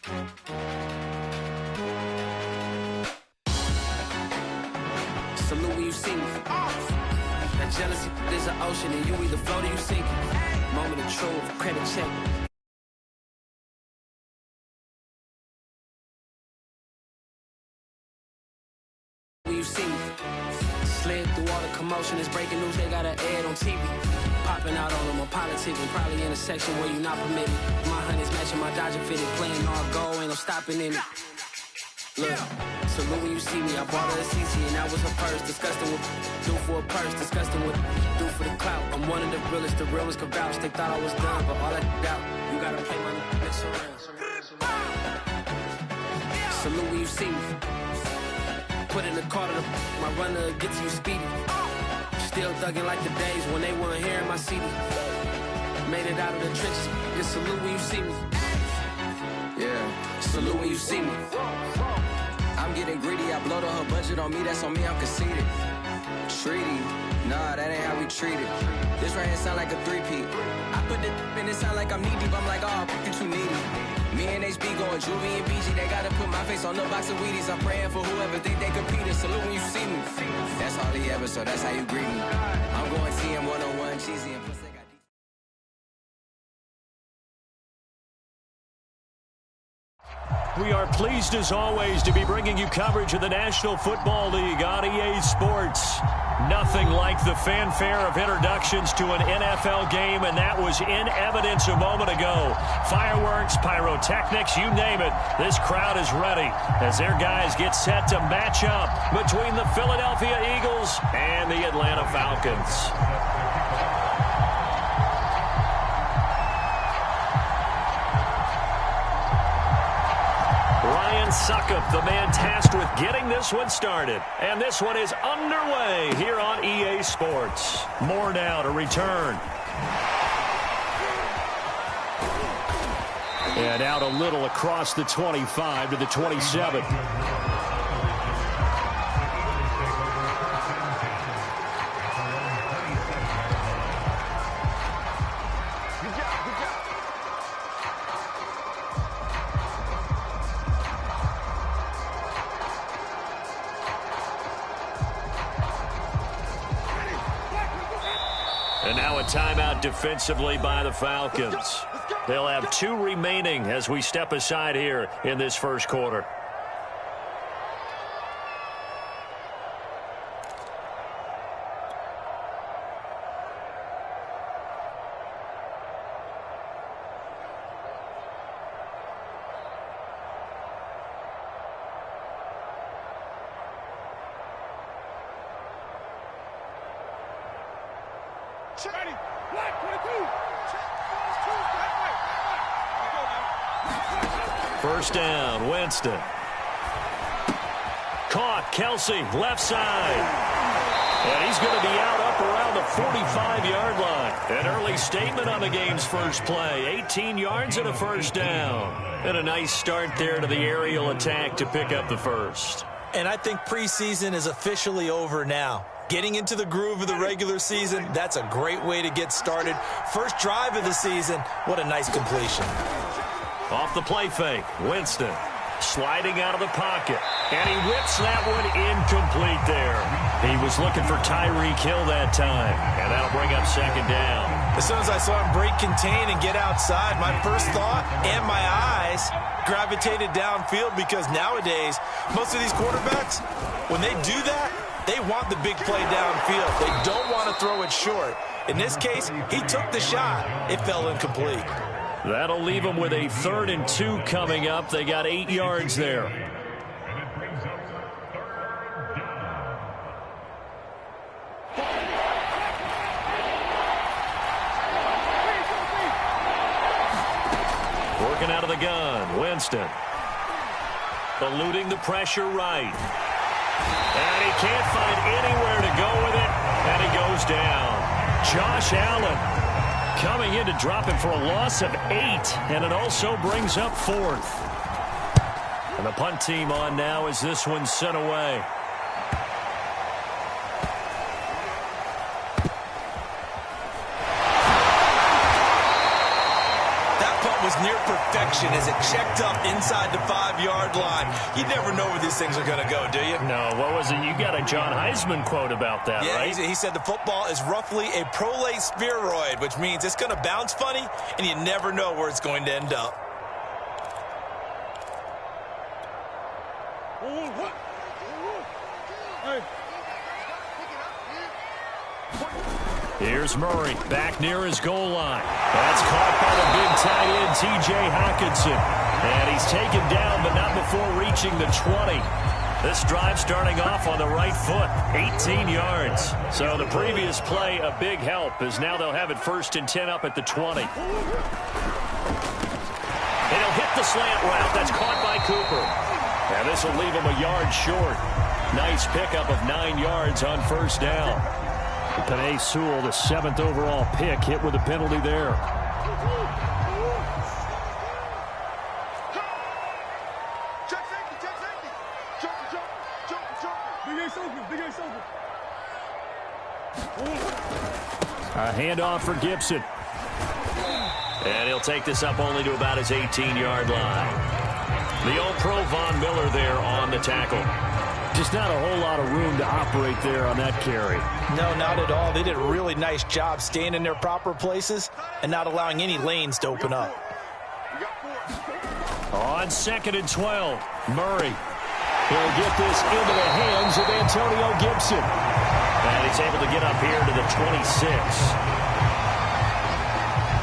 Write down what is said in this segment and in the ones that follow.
Salute when you see me. That jealousy is an ocean, and you either float or you sink. Moment of truth, credit check. When you see me. Slid through all the commotion, it's breaking news, they got an ad on TV. Popping out on them, I'm politicking, probably in a section where you not permitted. My honey's matching my Dodger fitted, playing all goal, ain't no stopping in it. Look, salute when you see me, I bought her a CC and that was her purse. Disgusting with do for a purse, disgusting with do for the clout. I'm one of the realest, the realest can vouch. They thought I was done, but all I doubt, you gotta play my next around. Salute when you see me. Put in the car to my runner, get to you speedy. Still thugging like the days when they weren't here in my CD. Made it out of the trenches. Just salute when you see me. Yeah, salute when you see me. I'm getting greedy, I blowed on her budget on me, that's on me, I'm conceited. Treaty, nah, that ain't how we treat it. This right here sound like a three-peat. I put it in, it sound like I'm knee-deep, I'm like, oh, you too needy. Me and HB going Juvie and BG, they gotta put my face on the box of Wheaties. I'm praying for whoever think they competing. Salute when you see me. That's all he ever, so that's how you greet me. I'm going TM 101, cheesy and plus they got We are pleased as always to be bringing you coverage of the National Football League on EA Sports. Nothing like the fanfare of introductions to an NFL game, and that was in evidence a moment ago. Fireworks, pyrotechnics, you name it. This crowd is ready as their guys get set to match up between the Philadelphia Eagles and the Atlanta Falcons. Suckup, the man tasked with getting this one started. And this one is underway here on EA Sports. More now to return. And out a little across the 25 to the 27. And now a timeout defensively by the Falcons. They'll have 2 remaining as we step aside here in this first quarter. First down, Winston. Caught, Kelsey, left side. And he's going to be out up around the 45-yard line. An early statement on the game's first play. 18 yards and a first down. And a nice start there to the aerial attack to pick up the first. And I think preseason is officially over now. Getting into the groove of the regular season, that's a great way to get started. First drive of the season, what a nice completion. Off the play fake, Winston sliding out of the pocket. And he whips that one incomplete there. He was looking for Tyreek Hill that time. And that'll bring up second down. As soon as I saw him break contain and get outside, my first thought and my eyes gravitated downfield because nowadays, most of these quarterbacks, when they do that, they want the big play downfield. They don't want to throw it short. In this case, he took the shot. It fell incomplete. That'll leave them with a 3rd and 2 coming up. They got 8 yards there. Working out of the gun, Winston. Eluding the pressure right. And he can't find anywhere to go with it, and he goes down. Josh Allen coming in to drop him for a loss of 8, and it also brings up 4th. And the punt team on now as this one's sent away. That punt was near perfection as it checked up inside the 5-yard line. You never know where these things are going to go, do you? No, what was it? You got a John Heisman quote about that, right? Yeah, he said the football is roughly a prolate spheroid, which means it's going to bounce funny, and you never know where it's going to end up. Here's Murray back near his goal line. That's caught by the big tight end, T.J. Hockenson. And he's taken down, but not before reaching the 20. This drive starting off on the right foot, 18 yards. So the previous play, a big help, as now they'll have it 1st and 10 up at the 20. And he'll hit the slant route. That's caught by Cooper. And this will leave him a yard short. Nice pickup of 9 yards on 1st down. Penei Sewell, the 7th overall pick, hit with a penalty there. A handoff for Gibson. And he'll take this up only to about his 18-yard line. The All-Pro Von Miller there on the tackle. Just not a whole lot of room to operate there on that carry. No, not at all. They did a really nice job staying in their proper places and not allowing any lanes to open up. On 2nd and 12, Murray. He'll get this into the hands of Antonio Gibson. And he's able to get up here to the 26.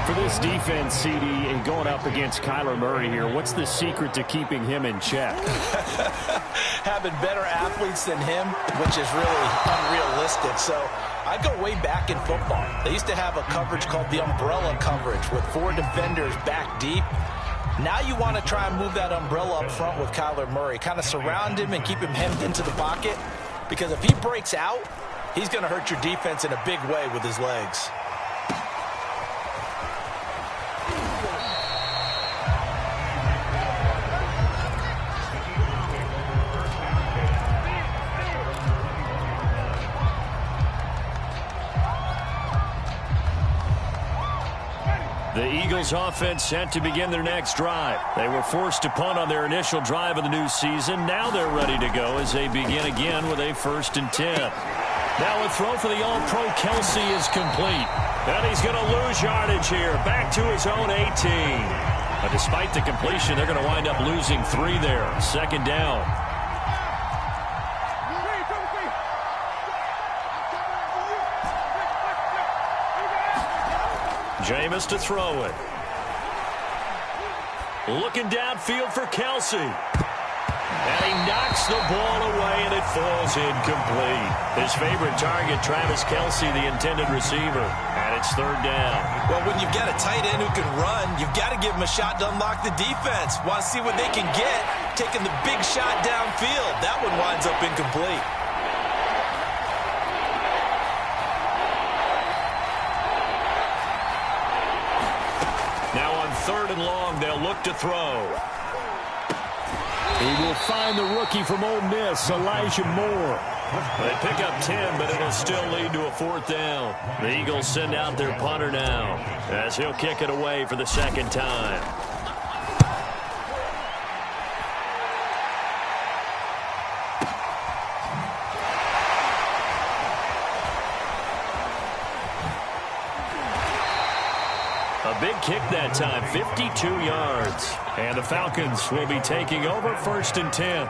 For this defense, CD, and going up against Kyler Murray here, what's the secret to keeping him in check? Having better athletes than him, which is really unrealistic. So I go way back in football. They used to have a coverage called the umbrella coverage with 4 defenders back deep. Now you want to try and move that umbrella up front with Kyler Murray. Kind of surround him and keep him hemmed into the pocket. Because if he breaks out, he's going to hurt your defense in a big way with his legs. The Eagles offense set to begin their next drive. They were forced to punt on their initial drive of the new season. Now they're ready to go as they begin again with a 1st and 10. Now a throw for the All-Pro Kelsey is complete. And he's going to lose yardage here. Back to his own 18. But despite the completion, they're going to wind up losing 3 there. 2nd down. Jameis to throw it. Looking downfield for Kelsey. And he knocks the ball away, and it falls incomplete. His favorite target, Travis Kelsey, the intended receiver. And it's 3rd down. Well, when you've got a tight end who can run, you've got to give him a shot to unlock the defense. Want to see what they can get, taking the big shot downfield. That one winds up incomplete. Now on 3rd and long, they'll look to throw. He will find the rookie from Ole Miss, Elijah Moore. They pick up 10, but it'll still lead to a 4th down. The Eagles send out their punter now, as he'll kick it away for the 2nd time. A big kick that time, 52 yards. And the Falcons will be taking over 1st and 10.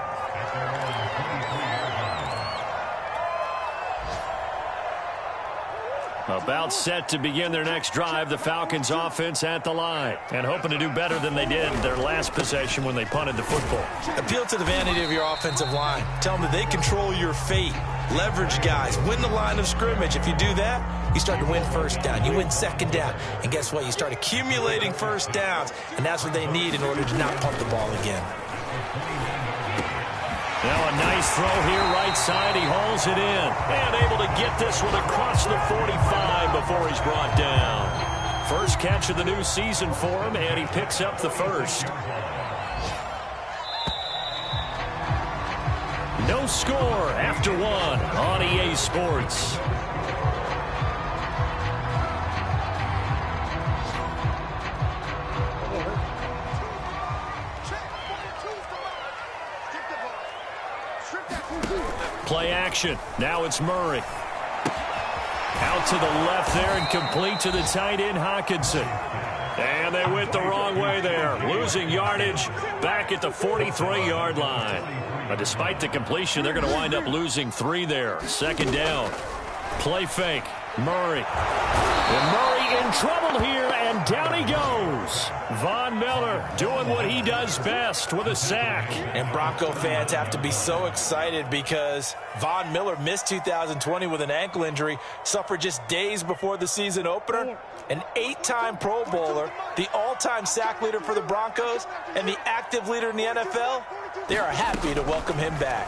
About set to begin their next drive, the Falcons offense at the line. And hoping to do better than they did their last possession when they punted the football. Appeal to the vanity of your offensive line. Tell them that they control your fate. Leverage guys. Win the line of scrimmage. If you do that, you start to win 1st down. You win 2nd down. And guess what? You start accumulating 1st downs. And that's what they need in order to not punt the ball again. Now a nice throw here, right side. He hauls it in. And able to get this one across the 45 before he's brought down. First catch of the new season for him, and he picks up the 1st. No score after 1 on EA Sports. Play action. Now it's Murray. Out to the left there and complete to the tight end, Hawkinson. And they went the wrong way there. Losing yardage back at the 43-yard line. But despite the completion, they're going to wind up losing 3 there. Second down. Play fake. Murray. And Murray in trouble here, and down he goes. Von Miller doing what he does best with a sack. And Bronco fans have to be so excited because Von Miller missed 2020 with an ankle injury, suffered just days before the season opener. An 8-time Pro Bowler, the all-time sack leader for the Broncos, and the active leader in the NFL. They are happy to welcome him back.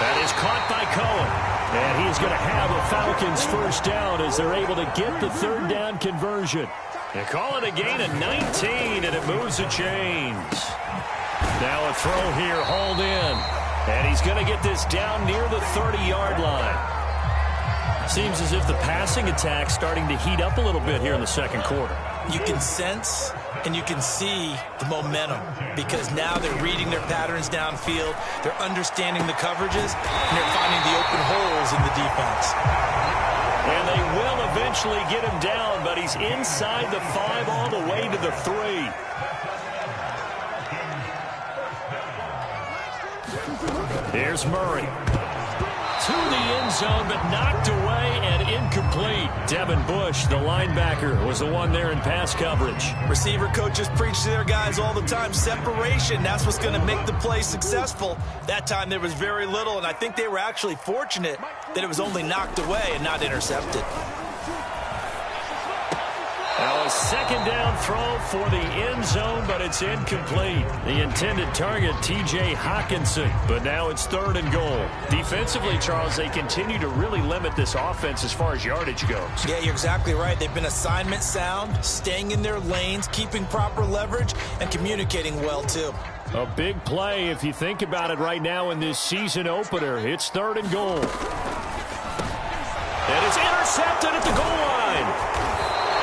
That is caught by Cohen. And he's going to have a Falcons first down as they're able to get the third down conversion. They call it a gain of 19, and it moves the chains. Now a throw here, hauled in. And he's going to get this down near the 30-yard line. Seems as if the passing attack's starting to heat up a little bit here in the second quarter. You can sense and you can see the momentum because now they're reading their patterns downfield, they're understanding the coverages, and they're finding the open holes in the defense. And they will eventually get him down, but he's inside the 5 all the way to the 3. Here's Murray. To the end zone, but knocked away and incomplete. Devin Bush, the linebacker, was the one there in pass coverage. Receiver coaches preach to their guys all the time. Separation, that's what's going to make the play successful. That time there was very little, and I think they were actually fortunate that it was only knocked away and not intercepted. Now a second down throw for the end zone, but it's incomplete. The intended target, T.J. Hawkinson, but now it's 3rd and goal. Defensively, Charles, they continue to really limit this offense as far as yardage goes. Yeah, you're exactly right. They've been assignment sound, staying in their lanes, keeping proper leverage, and communicating well, too. A big play if you think about it right now in this season opener. It's 3rd and goal. And it's intercepted at the goal line.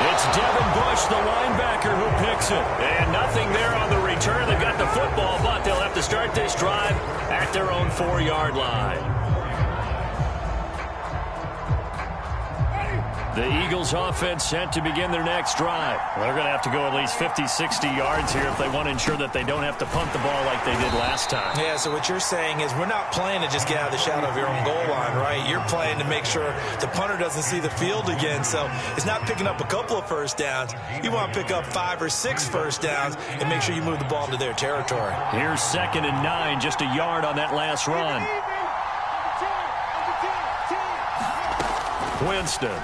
It's Devin Bush, the linebacker, who picks it. And nothing there on the return. They've got the football, but they'll have to start this drive at their own 4-yard line. The Eagles offense set to begin their next drive. Well, they're going to have to go at least 50, 60 yards here if they want to ensure that they don't have to punt the ball like they did last time. Yeah, so what you're saying is we're not playing to just get out of the shadow of your own goal line, right? You're playing to make sure the punter doesn't see the field again. So it's not picking up a couple of first downs. You want to pick up 5 or 6 first downs and make sure you move the ball into their territory. Here's 2nd and 9, just a yard on that last run. Winston.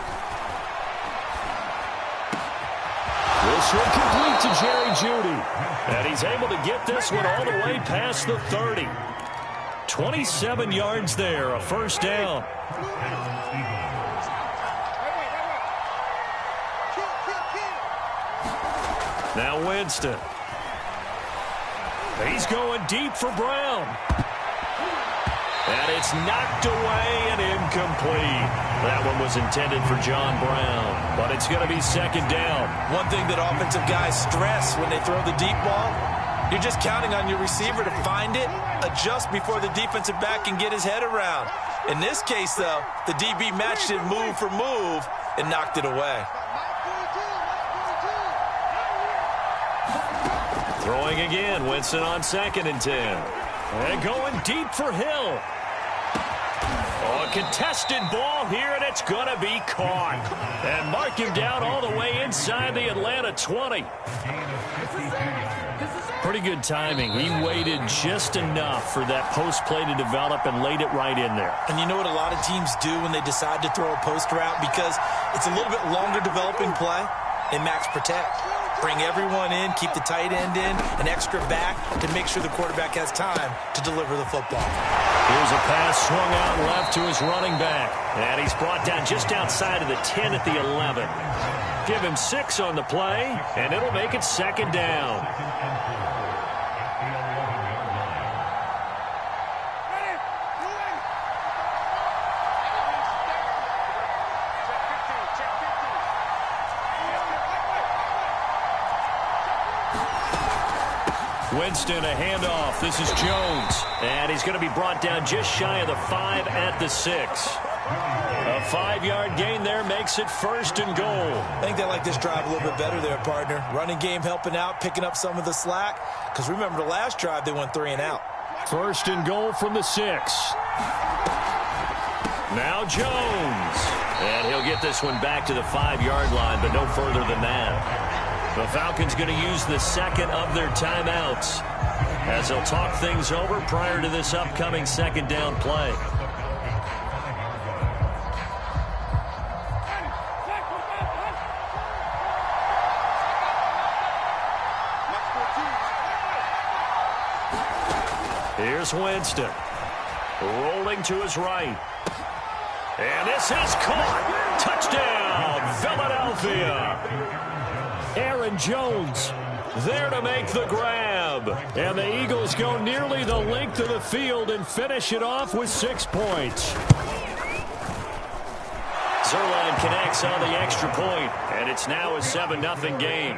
This one complete to Jerry Jeudy. And he's able to get this one all the way past the 30. 27 yards there, a first down. Now Winston. He's going deep for Brown. And it's knocked away and incomplete. That one was intended for John Brown, but it's going to be 2nd down. One thing that offensive guys stress when they throw the deep ball, you're just counting on your receiver to find it, adjust before the defensive back can get his head around. In this case, though, the DB matched it move for move and knocked it away. Throwing again, Winston on 2nd and 10. And going deep for Hill. Oh, a contested ball here, and it's going to be caught. And mark him down all the way inside the Atlanta 20. Pretty good timing. He waited just enough for that post play to develop and laid it right in there. And you know what a lot of teams do when they decide to throw a post route? Because it's a little bit longer developing play, they max protect. Bring everyone in, keep the tight end in, an extra back to make sure the quarterback has time to deliver the football. Here's a pass swung out left to his running back. And he's brought down just outside of the 10 at the 11. Give him 6 on the play, and it'll make it 2nd down. Winston, a handoff. This is Jones. And he's going to be brought down just shy of the 5 at the 6. A 5-yard gain there makes it 1st and goal. I think they like this drive a little bit better there, partner. Running game helping out, picking up some of the slack. Because remember the last drive, they went 3 and out. 1st and goal from the 6. Now Jones. And he'll get this one back to the 5-yard line, but no further than that. The Falcons going to use the second of their timeouts as they'll talk things over prior to this upcoming 2nd down play. Here's Winston. Rolling to his right. And this is caught. Touchdown, Philadelphia. Aaron Jones there to make the grab. And the Eagles go nearly the length of the field and finish it off with 6 points. Zerline connects on the extra point, and it's now a 7-0 game.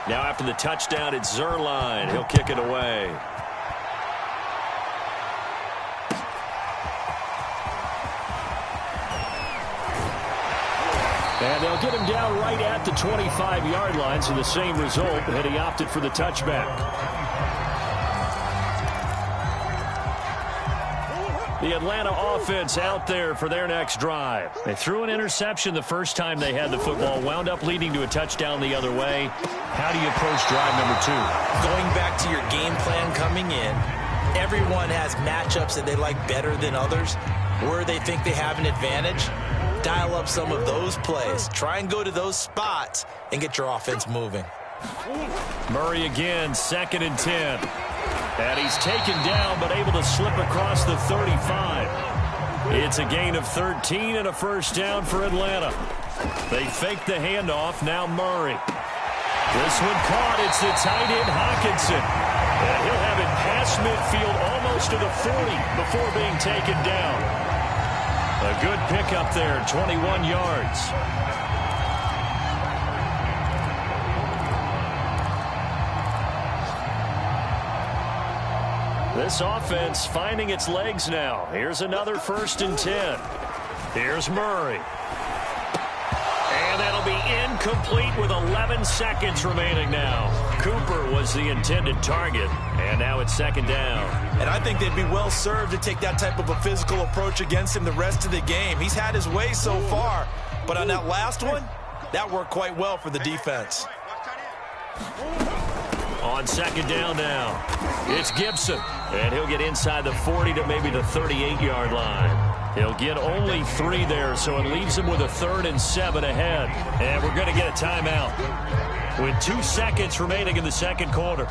Now after the touchdown, it's Zerline. He'll kick it away. And they'll get him down right at the 25-yard line, so the same result, and he opted for the touchback. The Atlanta offense out there for their next drive. They threw an interception the first time they had the football, wound up leading to a touchdown the other way. How do you approach drive number 2? Going back to your game plan coming in, everyone has matchups that they like better than others. Where they think they have an advantage, dial up some of those plays. Try and go to those spots and get your offense moving. Murray again, 2nd and 10. And he's taken down, but able to slip across the 35. It's a gain of 13 and a 1st down for Atlanta. They fake the handoff. Now Murray. This one caught. It's the tight end Hawkinson. And he'll have it past midfield almost to the 40 before being taken down. A good pickup there, 21 yards. This offense finding its legs now. Here's another 1st and 10. Here's Murray. And that'll be incomplete with 11 seconds remaining now. Cooper was the intended target, and now it's 2nd down. And I think they'd be well served to take that type of a physical approach against him the rest of the game. He's had his way so far, but on that last one, that worked quite well for the defense. On 2nd down now, it's Gibson. And he'll get inside the 40 to maybe the 38-yard line. He'll get only 3 there, so it leaves him with a 3rd and 7 ahead. And we're going to get a timeout with 2 seconds remaining in the 2nd quarter.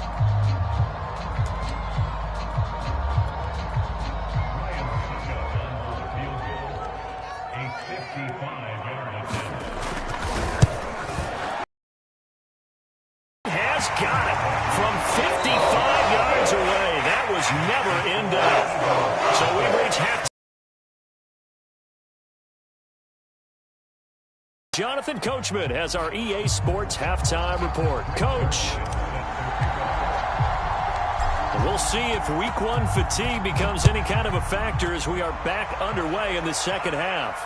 Has got it from 55 yards away. That was never in doubt. So we reach half. Jonathan Coachman has our EA Sports halftime report. Coach. We'll see if week 1 fatigue becomes any kind of a factor as we are back underway in the 2nd half.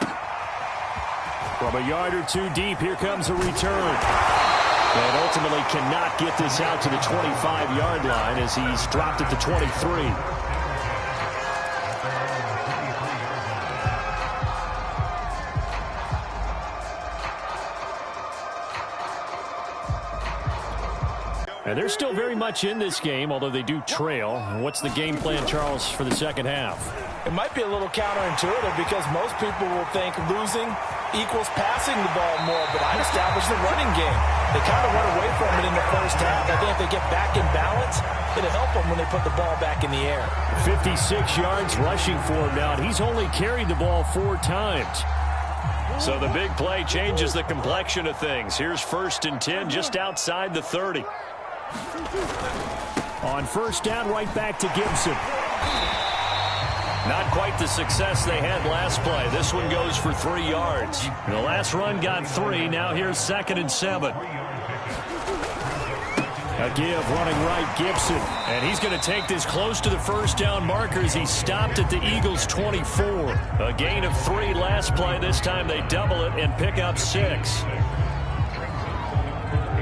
From a yard or 2 deep, here comes a return. And ultimately cannot get this out to the 25-yard line as he's dropped at the 23. And they're still very much in this game, although they do trail. What's the game plan, Charles, for the 2nd half? It might be a little counterintuitive because most people will think losing equals passing the ball more, but I'd establish the running game. They kind of went away from it in the first half. I think if they get back in balance, it'll help them when they put the ball back in the air. 56 yards rushing for him now, and he's only carried the ball 4 times. So the big play changes the complexion of things. Here's 1st and 10 just outside the 30. On 1st down, right back to Gibson. Not quite the success they had last play. This one goes for 3 yards. The last run got 3. Now here's 2nd and 7. A give running right, Gibson. And he's going to take this close to the first down marker as he stopped at the Eagles' 24. A gain of 3 last play. This time they double it and pick up 6.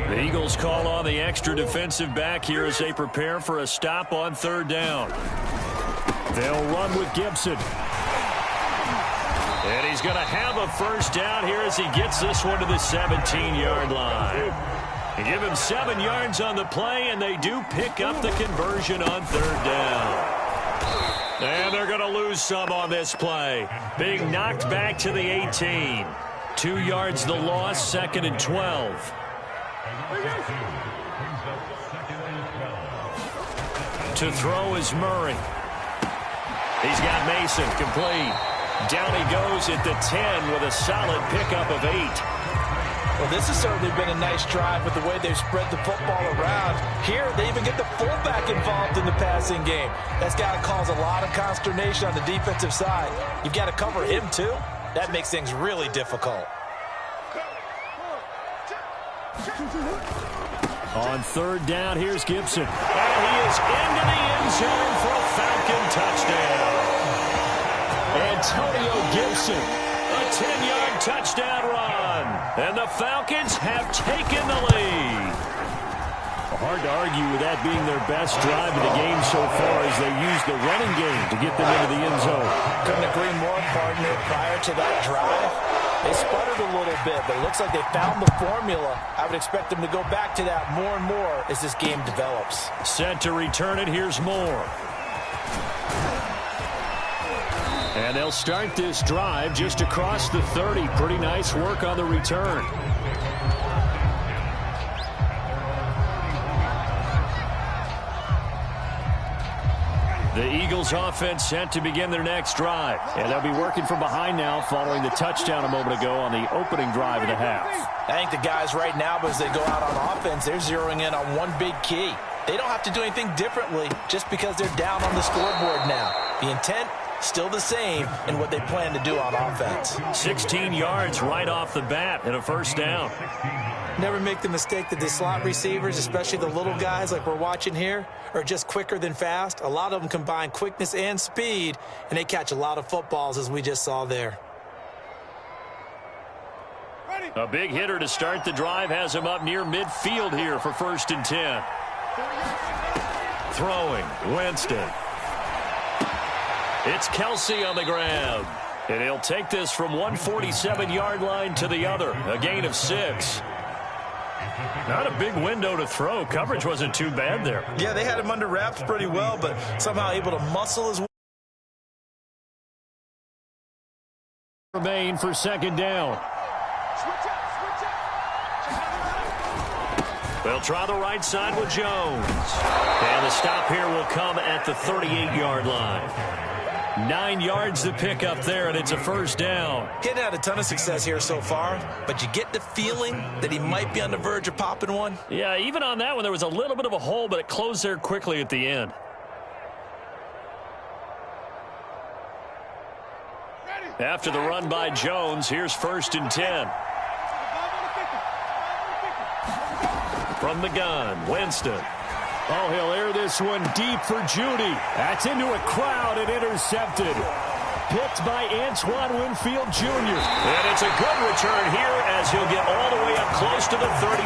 The Eagles call on the extra defensive back here as they prepare for a stop on 3rd down. They'll run with Gibson. And he's going to have a first down here as he gets this one to the 17-yard line. They give him 7 yards on the play, and they do pick up the conversion on 3rd down. And they're going to lose some on this play. Being knocked back to the 18. 2 yards the loss, 2nd and 12. To throw is Murray. He's got Mason complete. Down he goes at the 10 with a solid pickup of 8. Well, this has certainly been a nice drive with the way they've spread the football around. Here, they even get the fullback involved in the passing game. That's got to cause a lot of consternation on the defensive side. You've got to cover him, too. That makes things really difficult. On 3rd down, here's Gibson. And he is into the end zone for a Falcon touchdown. Antonio Gibson, a 10-yard touchdown run. And the Falcons have taken the lead. Hard to argue with that being their best drive of the game so far as they use the running game to get them into the end zone. Couldn't agree more, partner. Prior to that drive, they sputtered a little bit, but it looks like they found the formula. I would expect them to go back to that more and more as this game develops. Set to return it. Here's Moore. And they'll start this drive just across the 30. Pretty nice work on the return. The Eagles offense set to begin their next drive. And they'll be working from behind now following the touchdown a moment ago on the opening drive of the half. I think the guys right now, as they go out on offense, they're zeroing in on one big key. They don't have to do anything differently just because they're down on the scoreboard now. The intent, still the same in what they plan to do on offense. 16 yards right off the bat and a first down. Never make the mistake that the slot receivers, especially the little guys like we're watching here, are just quicker than fast. A lot of them combine quickness and speed, and they catch a lot of footballs as we just saw there. A big hitter to start the drive has him up near midfield here for 1st and 10. Throwing, Winston. It's Kelsey on the ground. And he'll take this from 147-yard line to the other. A gain of 6. Not a big window to throw. Coverage wasn't too bad there. Yeah, they had him under wraps pretty well, but somehow able to muscle his way. Remain for 2nd down. They'll try the right side with Jones. And the stop here will come at the 38-yard line. 9 yards to pick up there, and it's a first down. Getting had a ton of success here so far, but you get the feeling that he might be on the verge of popping one. Yeah, even on that one, there was a little bit of a hole, but it closed there quickly at the end. After the run by Jones, here's 1st and 10. From the gun, Winston. Oh, he'll air this one deep for Judy. That's into a crowd and intercepted. Picked by Antoine Winfield Jr. And it's a good return here as he'll get all the way up close to the 30